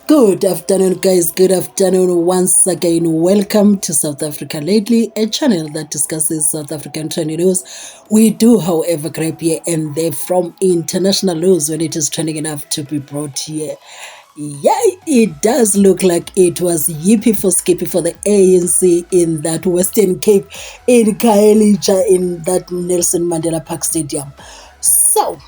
Good afternoon, guys. Good afternoon once again. Welcome to South Africa Lately, a channel that discusses South African trending news. We do, however, grab here and there from international news when it is trending enough to be brought here. Yeah, it does look like it was yippee for skippy for the ANC in that Western Cape, in Khayelitsha, in that Nelson Mandela Park Stadium. So,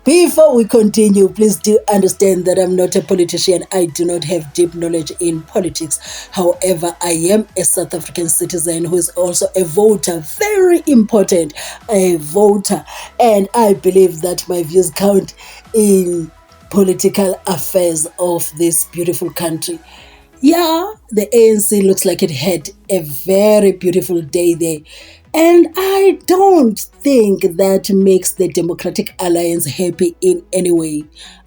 before we continue, please do understand that I'm not a politician. I do not have deep knowledge in politics. However, I am a South African citizen who is also a voter, very important, a voter. And I believe that my views count in political affairs of this beautiful country. Yeah, the ANC looks like it had a very beautiful day there. And I don't think that makes the Democratic Alliance happy in any way.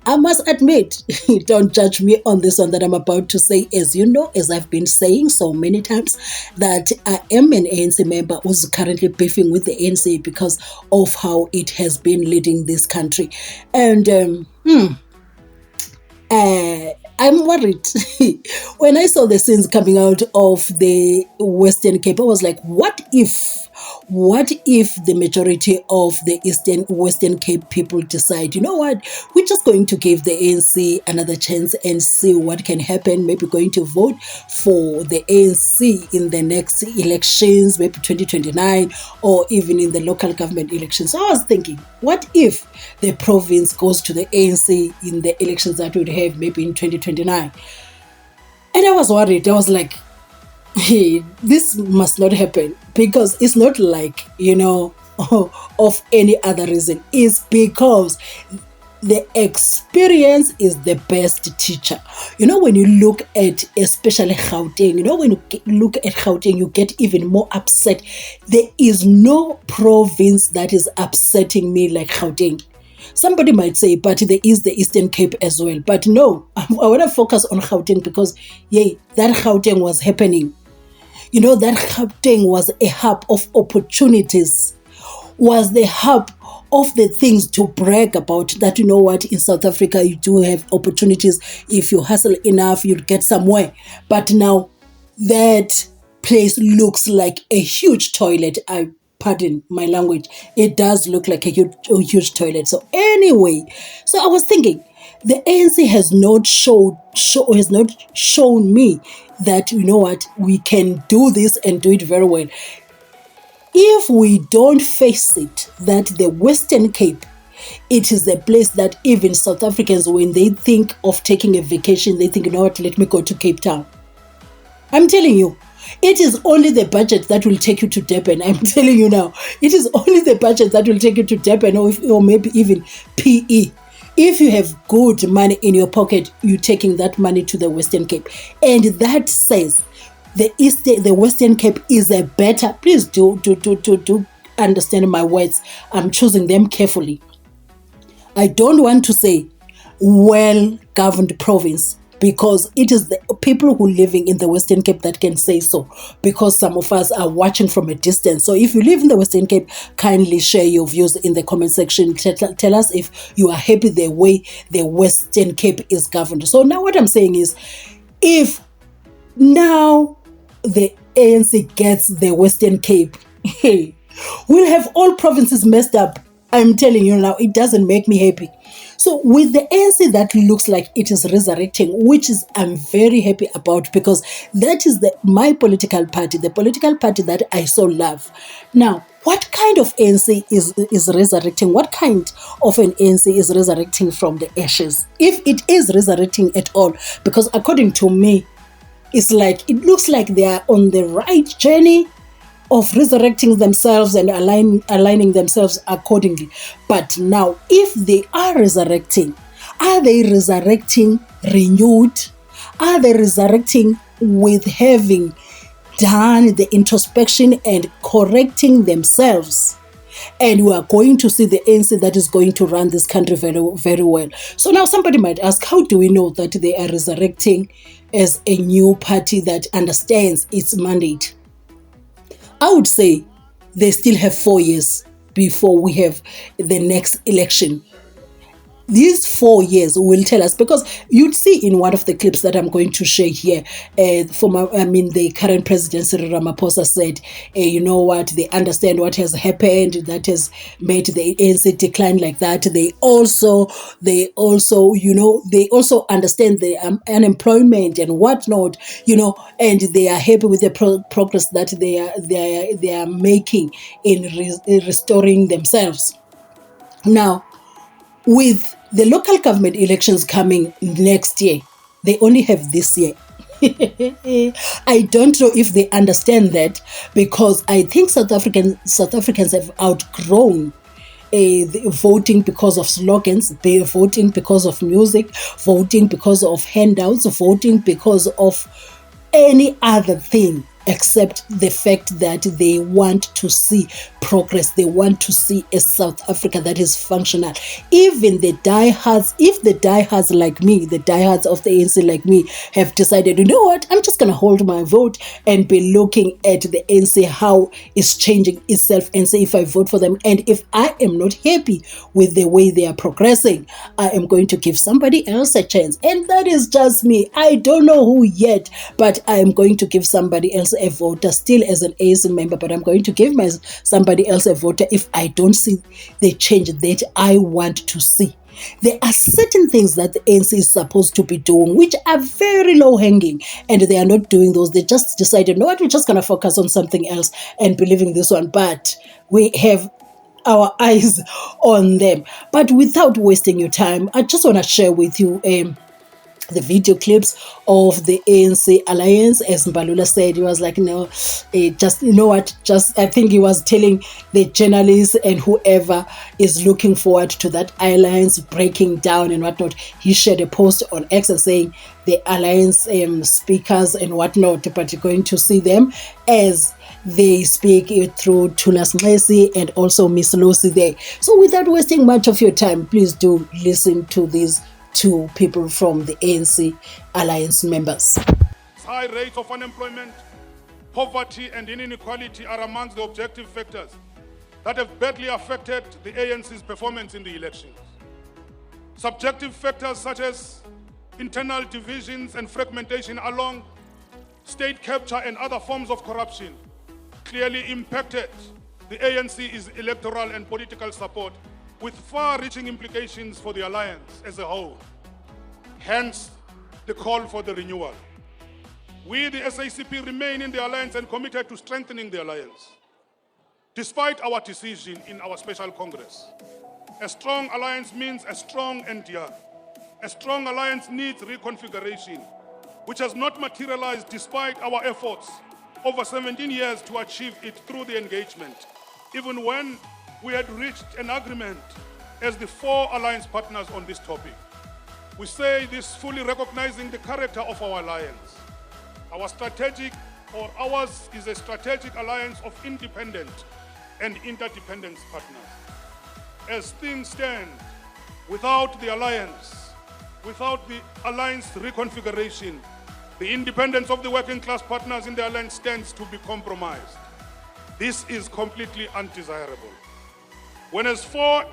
I must admit, don't judge me on this one that I'm about to say. As you know, as I've been saying so many times, that I am an ANC member who's currently beefing with the ANC because of how it has been leading this country. And I'm worried. When I saw the scenes coming out of the Western Cape, I was like, what if the majority of the Western Cape people decide, you know what, we're just going to give the ANC another chance and see what can happen, maybe going to vote for the ANC in the next elections, maybe 2029, or even in the local government elections. So I was thinking, what if the province goes to the ANC in the elections that we would have maybe in 2029? And I was worried. I was like, hey, this must not happen, because it's not like, of any other reason. It's because the experience is the best teacher. When you look at especially Gauteng, when you look at Gauteng, you get even more upset. There is no province that is upsetting me like Gauteng. Somebody might say, but there is the Eastern Cape as well. But no, I want to focus on Gauteng because, that Gauteng was happening. That Gauteng was a hub of opportunities, was the hub of the things to brag about, that in South Africa you do have opportunities. If you hustle enough, you'll get somewhere. But now that place looks like a huge toilet. Pardon my language. It does look like a huge toilet. So anyway, I was thinking, the ANC has not shown me that, we can do this and do it very well. If we don't face it, that the Western Cape, it is a place that even South Africans, when they think of taking a vacation, they think, let me go to Cape Town. I'm telling you, it is only the budget that will take you to Durban. I'm telling you now, it is only the budget that will take you to Durban, or maybe even PE. If you have good money in your pocket, you're taking that money to the Western Cape. And that says the Western Cape is a better, please do understand my words. I'm choosing them carefully. I don't want to say well-governed province, because it is the people who are living in the Western Cape that can say so, because some of us are watching from a distance. So if you live in the Western Cape, kindly share your views in the comment section. Tell us if you are happy the way the Western Cape is governed. So now what I'm saying is, if now the ANC gets the Western Cape, we'll have all provinces messed up. I'm telling you now, it doesn't make me happy. So with the ANC, that looks like it is resurrecting, which is I'm very happy about, because that is my political party, the political party that I so love. Now, what kind of ANC is resurrecting? What kind of an ANC is resurrecting from the ashes? If it is resurrecting at all, because according to me, it looks like they are on the right journey of resurrecting themselves and aligning themselves accordingly. But now, if they are resurrecting renewed? Are they resurrecting with having done the introspection and correcting themselves? And we are going to see the ANC that is going to run this country very, very well. So now somebody might ask, how do we know that they are resurrecting as a new party that understands its mandate? I would say they still have 4 years before we have the next election. these 4 years will tell us, because you'd see in one of the clips that I'm going to share here, the current president Cyril Ramaphosa said, you know what, they understand what has happened that has made the ANC decline like that. They also understand the unemployment and whatnot, and they are happy with the progress that they are making in restoring themselves. Now, with the local government elections coming next year, they only have this year. I don't know if they understand that, because I think South Africans have outgrown voting because of slogans, voting because of music, voting because of handouts, voting because of any other thing except the fact that they want to see progress. They want to see a South Africa that is functional. Even the diehards, if the diehards like me, the diehards of the ANC like me, have decided, you know what, I'm just going to hold my vote and be looking at the ANC, how it's changing itself, and say if I vote for them, and if I am not happy with the way they are progressing, I am going to give somebody else a chance. And that is just me. I don't know who yet, but I am going to give somebody else a voter, still as an ANC member, but I'm going to give somebody else a voter if I don't see the change that I want to see. There are certain things that the ANC is supposed to be doing which are very low-hanging, and they are not doing those. They just decided, no, what, we're just going to focus on something else and believing this one, but we have our eyes on them. But without wasting your time, I just want to share with you the video clips of the ANC alliance. As Mbalula said, he was like, no, just, you know what, just, I think he was telling the journalists and whoever is looking forward to that alliance breaking down and whatnot. He shared a post on X saying the alliance speakers and whatnot, but you're going to see them as they speak it through Thulas Nxesi and also Miss Lucy there. So without wasting much of your time, please do listen to these two people from the ANC alliance members. High rates of unemployment, poverty and inequality are amongst the objective factors that have badly affected the ANC's performance in the elections. Subjective factors such as internal divisions and fragmentation along state capture and other forms of corruption clearly impacted the ANC's electoral and political support, with far-reaching implications for the alliance as a whole. Hence, the call for the renewal. We, the SACP, remain in the alliance and committed to strengthening the alliance. Despite our decision in our special Congress, a strong alliance means a strong NDR. A strong alliance needs reconfiguration, which has not materialized despite our efforts over 17 years to achieve it through the engagement, even when we had reached an agreement as the 4 alliance partners on this topic. We say this fully recognizing the character of our alliance. Ours is a strategic alliance of independent and interdependent partners. As things stand, without the alliance reconfiguration, the independence of the working class partners in the alliance stands to be compromised. This is completely undesirable. When as 4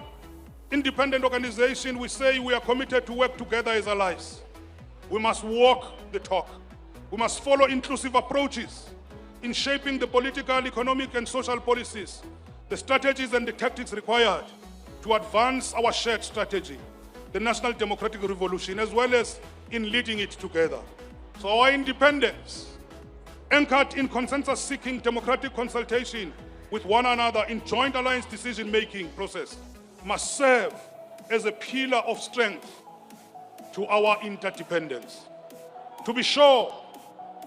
independent organizations, we say we are committed to work together as allies, we must walk the talk. We must follow inclusive approaches in shaping the political, economic, and social policies, the strategies and the tactics required to advance our shared strategy, the national democratic revolution, as well as in leading it together. So our independence, anchored in consensus-seeking democratic consultation with one another in joint alliance decision-making process, must serve as a pillar of strength to our interdependence. To be sure,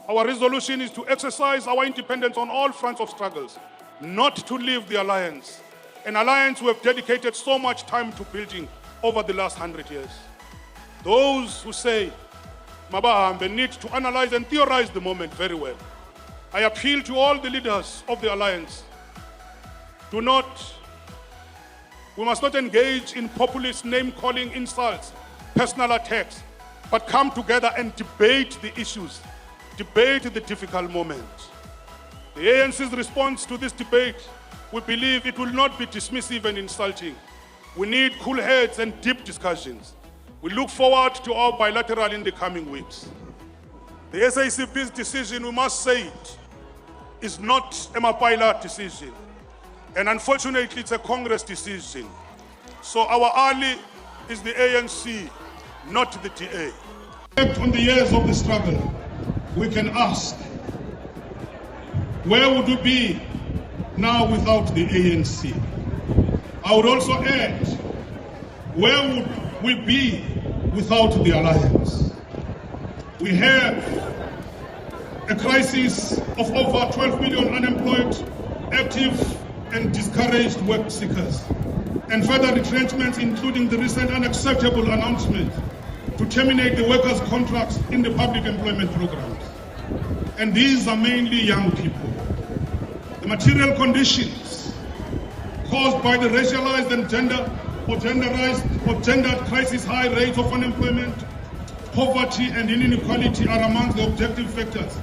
our resolution is to exercise our independence on all fronts of struggles, not to leave the alliance, an alliance we have dedicated so much time to building over the last 100 years. Those who say Mabahambe need to analyze and theorize the moment very well. I appeal to all the leaders of the alliance. We must not engage in populist name-calling insults, personal attacks, but come together and debate the issues, debate the difficult moments. The ANC's response to this debate, we believe it will not be dismissive and insulting. We need cool heads and deep discussions. We look forward to our bilateral in the coming weeks. The SACP's decision, we must say it, is not a Mapaila decision. And unfortunately, it's a Congress decision. So our ally is the ANC, not the DA. On the years of the struggle, we can ask, where would we be now without the ANC? I would also add, where would we be without the alliance? We have a crisis of over 12 million unemployed, active and discouraged work seekers, and further retrenchments, including the recent unacceptable announcement to terminate the workers' contracts in the public employment programs. And these are mainly young people. The material conditions caused by the racialized and gendered crisis, high rates of unemployment, poverty and inequality are among the objective factors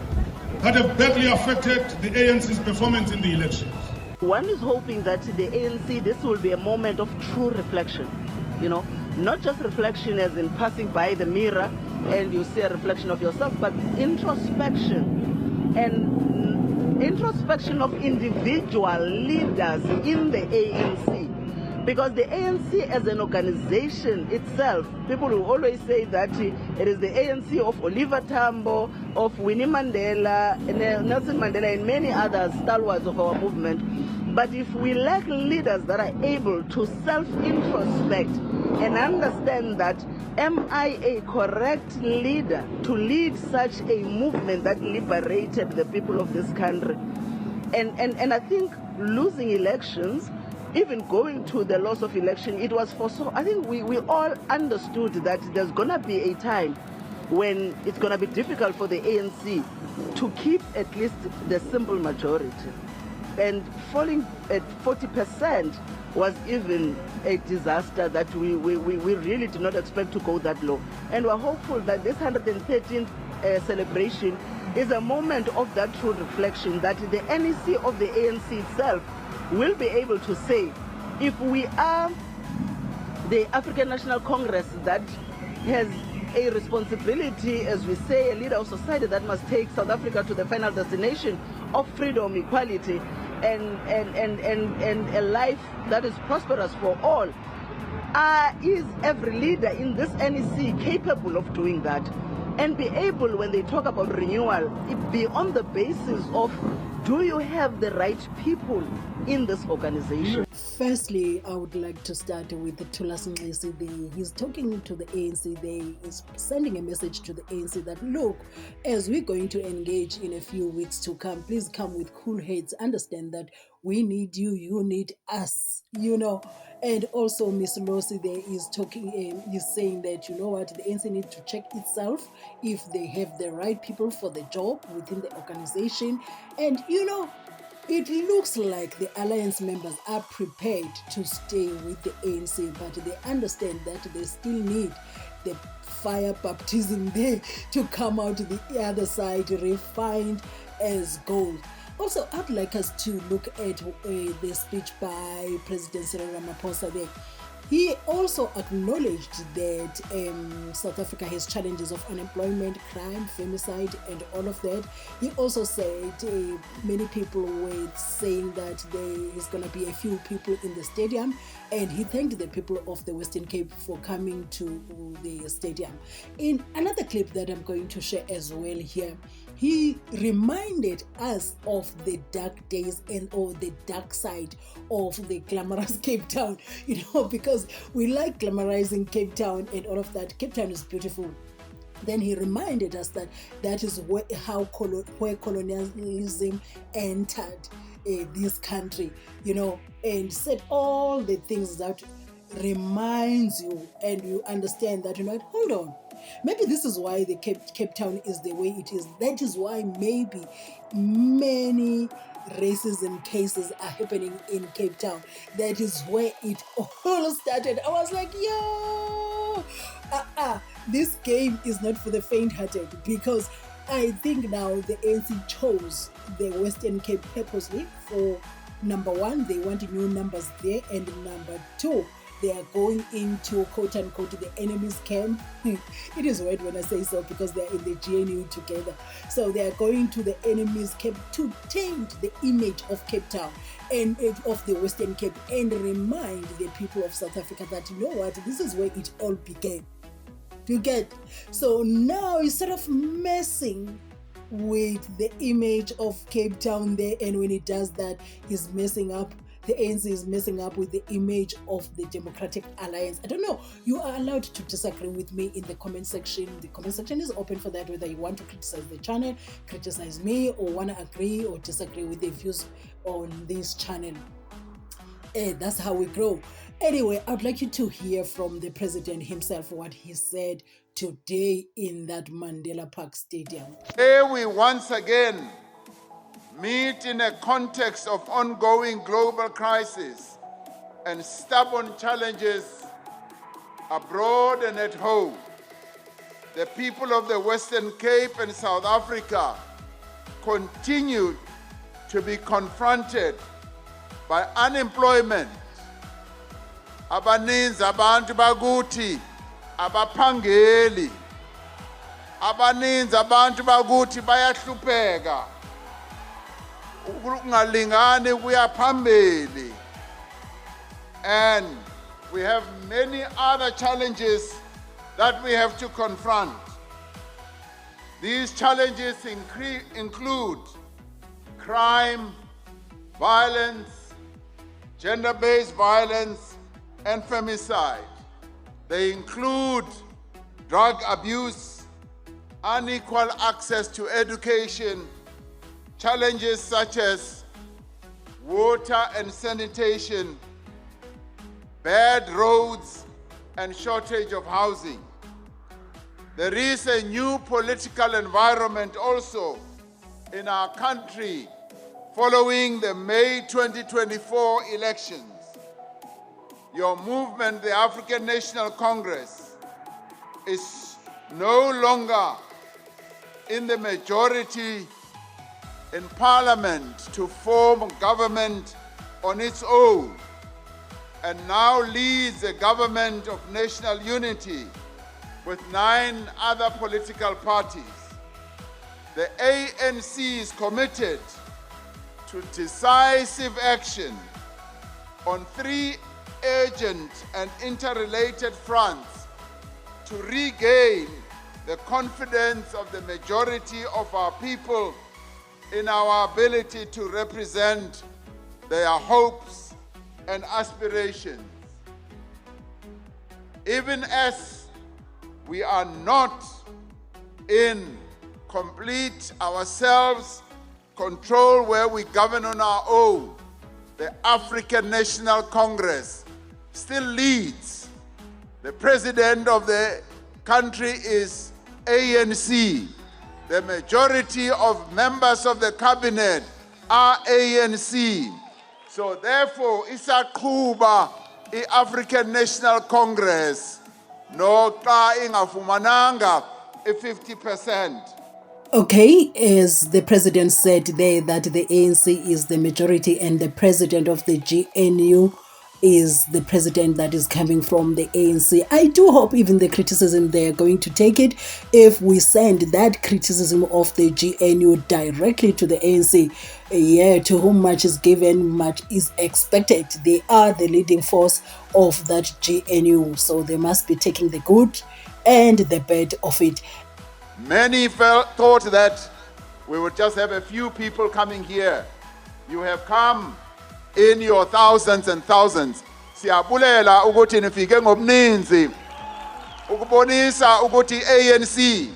that have badly affected the ANC's performance in the elections. One is hoping that the ANC, this will be a moment of true reflection, not just reflection as in passing by the mirror and you see a reflection of yourself, but introspection, and introspection of individual leaders in the ANC. Because the ANC as an organization itself, people will always say that it is the ANC of Oliver Tambo, of Winnie Mandela, Nelson Mandela, and many other stalwarts of our movement. But if we lack leaders that are able to self-introspect and understand that, am I a correct leader to lead such a movement that liberated the people of this country? And I think losing elections, even going to the loss of election, it was for so, I think we all understood that there's going to be a time when it's going to be difficult for the ANC to keep at least the simple majority. And falling at 40% was even a disaster that we really did not expect to go that low. And we're hopeful that this 113th celebration is a moment of that true reflection, that the NEC of the ANC itself will be able to say, if we are the African National Congress that has a responsibility, as we say, a leader of society that must take South Africa to the final destination of freedom, equality, and a life that is prosperous for all, is every leader in this NEC capable of doing that? And be able, when they talk about renewal, it be on the basis of, do you have the right people in this organization? Firstly, I would like to start with Thulas Nxesi. He's talking to the ANC. He's sending a message to the ANC that, look, as we're going to engage in a few weeks to come, please come with cool heads. Understand that we need you, you need us, And also Miss Losi there is talking, is saying that, the ANC needs to check itself if they have the right people for the job within the organization. And, it looks like the alliance members are prepared to stay with the ANC, but they understand that they still need the fire baptism there to come out the other side refined as gold. Also, I'd like us to look at the speech by President Cyril Ramaphosa there. He also acknowledged that South Africa has challenges of unemployment, crime, femicide, and all of that. He also said many people were saying that there is going to be a few people in the stadium, and he thanked the people of the Western Cape for coming to the stadium. In another clip that I'm going to share as well here, he reminded us of the dark days or the dark side of the glamorous Cape Town, because we like glamorizing Cape Town and all of that. Cape Town is beautiful. Then he reminded us that that is where colonialism entered this country, and said all the things that reminds you, and you understand that, hold on. Maybe this is why the Cape Town is the way it is. That is why maybe many racism cases are happening in Cape Town. That is where it all started. I was like, this game is not for the faint-hearted, because I think now the ANC chose the Western Cape purposely for, number one, they want new numbers there, and number two, They are going into, quote unquote, the enemy's camp. It is weird when I say so because they are in the GNU together. So they are going to the enemy's camp to taint the image of Cape Town and of the Western Cape and remind the people of South Africa that, you know what, this is where it all began. You get? So now instead of messing with the image of Cape Town there, and when he does that, he's messing up, the ANC is messing up with the image of the Democratic Alliance. I don't know. You are allowed to disagree with me in the comment section. The comment section is open for that, whether you want to criticize the channel, criticize me, or want to agree or disagree with the views on this channel. That's how we grow. Anyway, I'd like you to hear from the president himself what he said today in that Mandela Park Stadium. Today we once again meet in a context of ongoing global crisis and stubborn challenges abroad and at home. The people of the Western Cape and South Africa continue to be confronted by unemployment. Abaninzi abantu bakuthi abaphangeli. Abaninzi abantu bakuthi bayahlupheka. Ukungalingani kuya phambili. And we have many other challenges that we have to confront. These challenges include crime, violence, gender-based violence, and femicide. They include drug abuse, unequal access to education, challenges such as water and sanitation, bad roads, and shortage of housing. There is a new political environment also in our country following the May 2024 elections. Your movement, the African National Congress, is no longer in the majority in Parliament to form government on its own, and now leads a government of national unity with 9 other political parties. The ANC is committed to decisive action on 3 urgent and interrelated fronts to regain the confidence of the majority of our people in our ability to represent their hopes and aspirations. Even as we are not in complete ourselves control where we govern on our own, the African National Congress still leads. The president of the country is ANC. The majority of members of the cabinet are ANC. So therefore, isaqhuba i-African National Congress noxa ingafumananga i-50%. Okay, as the president said there that the ANC is the majority and the president of the GNU is the president that is coming from the ANC. I do hope even the criticism they are going to take it. If we send that criticism of the GNU directly to the ANC, to whom much is given, much is expected. They are the leading force of that GNU, so they must be taking the good and the bad of it. Many thought that we would just have a few people coming here. You have come in your thousands and thousands. Siyabulela ukuthi nifike ngobninzi ukubonisa ukuthi ANC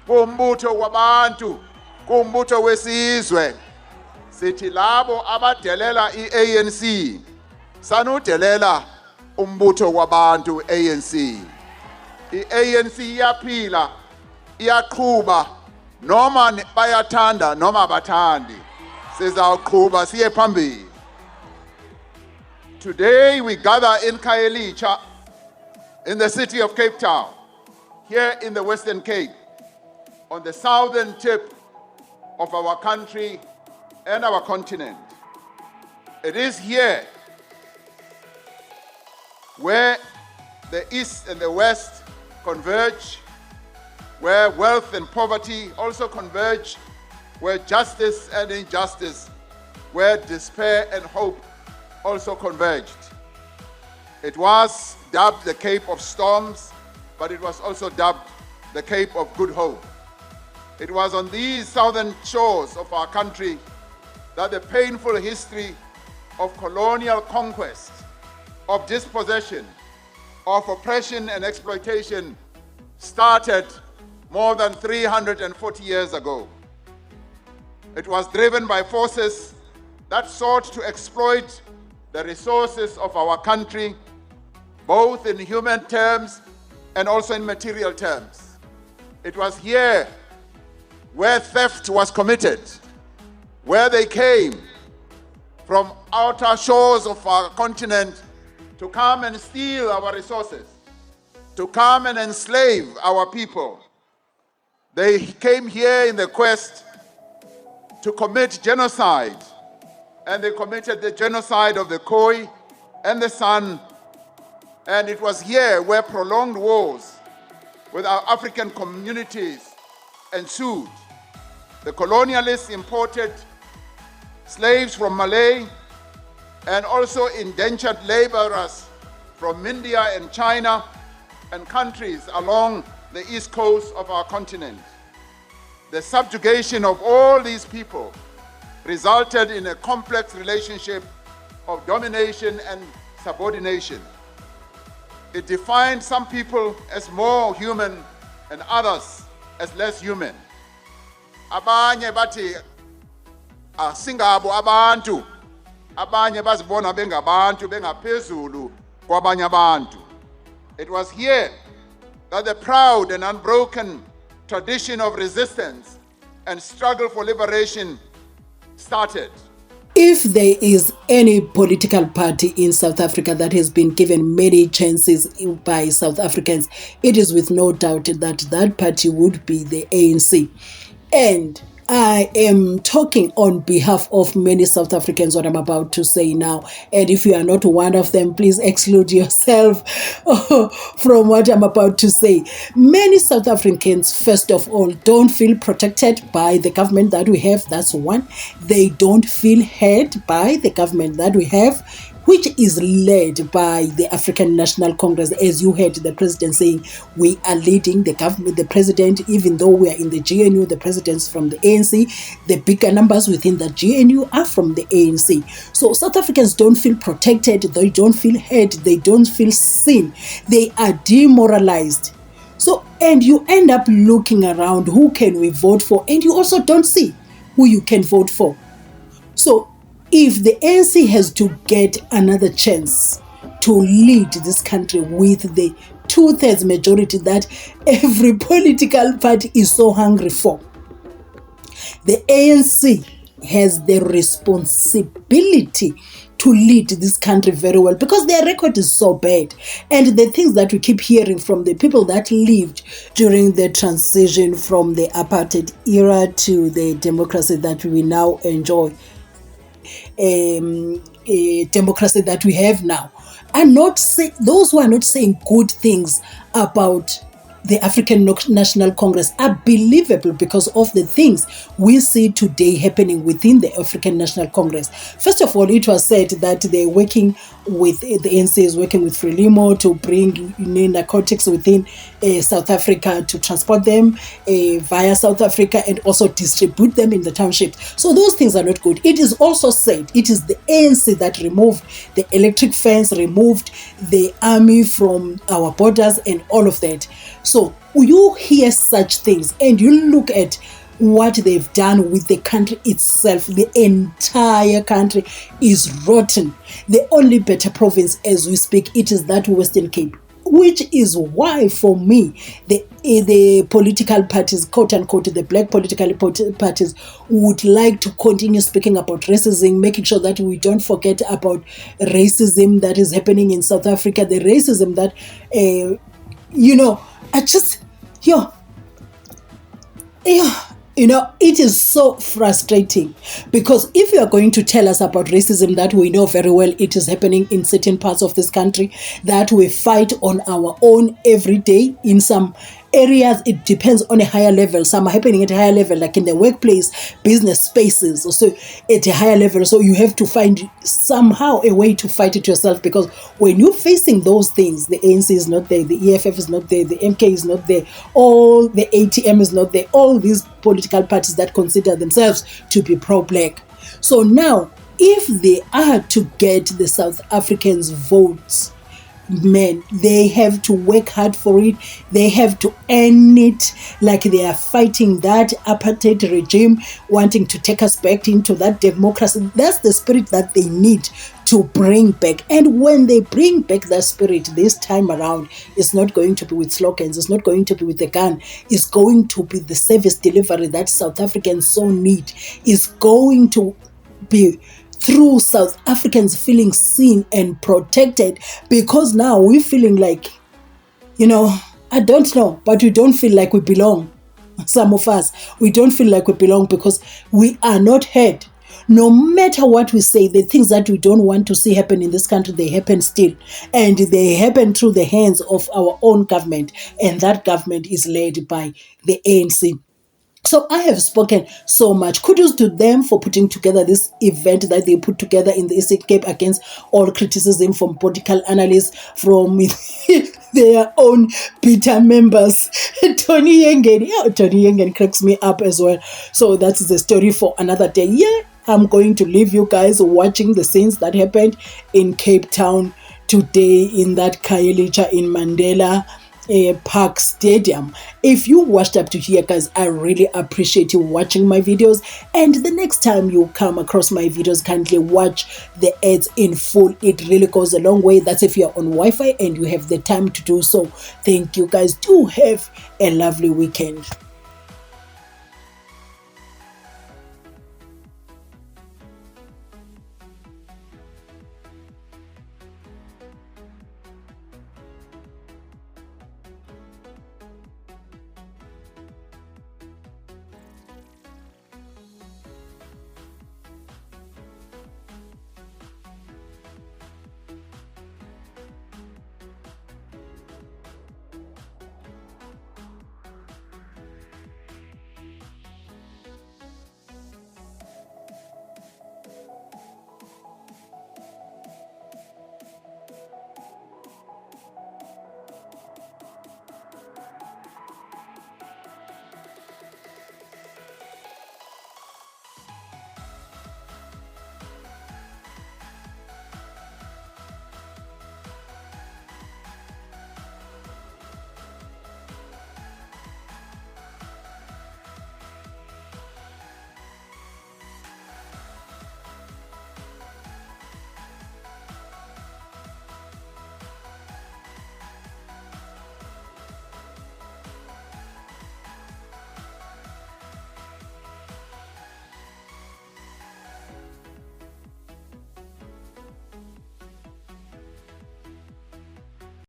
kumbutho wabantu, kumbutho wesizwe. Sithi labo abadelela iANC sanudelela umbutho wabantu ANC. iANC iyaphila, iyaqhuba, noma bayathanda noma bathandi. Sizawuqhuba siye phambili. Today we gather in Khayelitsha, in the city of Cape Town, here in the Western Cape, on the southern tip of our country and our continent. It is here where the East and the West converge, where wealth and poverty also converge, where justice and injustice, where despair and hope also converged. It was dubbed the Cape of Storms, but it was also dubbed the Cape of Good Hope. It was on these southern shores of our country that the painful history of colonial conquest, of dispossession, of oppression and exploitation started more than 340 years ago. It was driven by forces that sought to exploit the resources of our country, both in human terms and also in material terms. It was here where theft was committed, where they came from outer shores of our continent to come and steal our resources, to come and enslave our people. They came here in the quest to commit genocide, and they committed the genocide of the Khoi and the San, and it was here where prolonged wars with our African communities ensued. The colonialists imported slaves from Malay and also indentured laborers from India and China and countries along the east coast of our continent. The subjugation of all these people resulted in a complex relationship of domination and subordination. It defined some people as more human and others as less human. Abanye bathi asingabo abantu, abanye bazibona bengabantu bengaphezulu kwabanye abantu. It was here that the proud and unbroken tradition of resistance and struggle for liberation started. If there is any political party in South Africa that has been given many chances by South Africans, it is with no doubt that that party would be the ANC. And I am talking on behalf of many South Africans, what I'm about to say now. And if you are not one of them, please exclude yourself from what I'm about to say. Many South Africans, first of all, don't feel protected by the government that we have. That's one. They don't feel heard by the government that we have, which is led by the African National Congress. As you heard the president saying, we are leading the government, the president, even though we are in the GNU, the president's from the ANC, the bigger numbers within the GNU are from the ANC. So South Africans don't feel protected, they don't feel heard, they don't feel seen, they are demoralized. So, and you end up looking around, who can we vote for? And you also don't see who you can vote for. So, if the ANC has to get another chance to lead this country with the 2/3 majority that every political party is so hungry for, the ANC has the responsibility to lead this country very well, because their record is so bad. And the things that we keep hearing from the people that lived during the transition from the apartheid era to the democracy that we now enjoy, democracy that we have now, are not those who are not saying good things about the African National Congress are believable because of the things we see today happening within the African National Congress. First of all, it was said that they're working with, the ANC is working with Frelimo to bring narcotics within South Africa, to transport them via South Africa and also distribute them in the townships. So those things are not good. It is also said it is the ANC that removed the electric fence, removed the army from our borders and all of that. So you hear such things and you look at what they've done with the country itself. The entire country is rotten. The only better province as we speak, it is that Western Cape, which is why for me the political parties, quote unquote, the black political parties would like to continue speaking about racism, making sure that we don't forget about racism that is happening in South Africa, the racism that I just You know, it is so frustrating, because if you are going to tell us about racism that we know very well it is happening in certain parts of this country, that we fight on our own every day, in some areas it depends on a higher level, some are happening at a higher level, like in the workplace, business spaces, also at a higher level. So you have to find somehow a way to fight it yourself, because when you're facing those things, the ANC is not there, the EFF is not there, the MK is not there, all the ATM is not there, all these political parties that consider themselves to be pro-black. So now, if they are to get the South Africans' votes, men, they have to work hard for it. They have to earn it, like they are fighting that apartheid regime, wanting to take us back into that democracy. That's the spirit that they need to bring back. And when they bring back that spirit this time around, it's not going to be with slogans, it's not going to be with the gun, it's going to be the service delivery that South Africans so need. It's going to be through South Africans feeling seen and protected, because now we're feeling like, you know, I don't know, but we don't feel like we belong. Some of us, we don't feel like we belong because we are not heard. No matter what we say, the things that we don't want to see happen in this country, they happen still. And they happen through the hands of our own government. And that government is led by the ANC. So I have spoken so much. Kudos to them for putting together this event that they put together in the Eastern Cape against all criticism from political analysts, from their own bitter members. Tony Yengen cracks me up as well. So that's the story for another day. Yeah, I'm going to leave you guys watching the scenes that happened in Cape Town today in that Khayelitsha in Mandela Park Stadium. If you watched up to here, guys, I really appreciate you watching my videos. And the next time you come across my videos, kindly watch the ads in full. It really goes a long way. That's if you're on Wi-Fi and you have the time to do so. Thank you, guys. Do have a lovely weekend.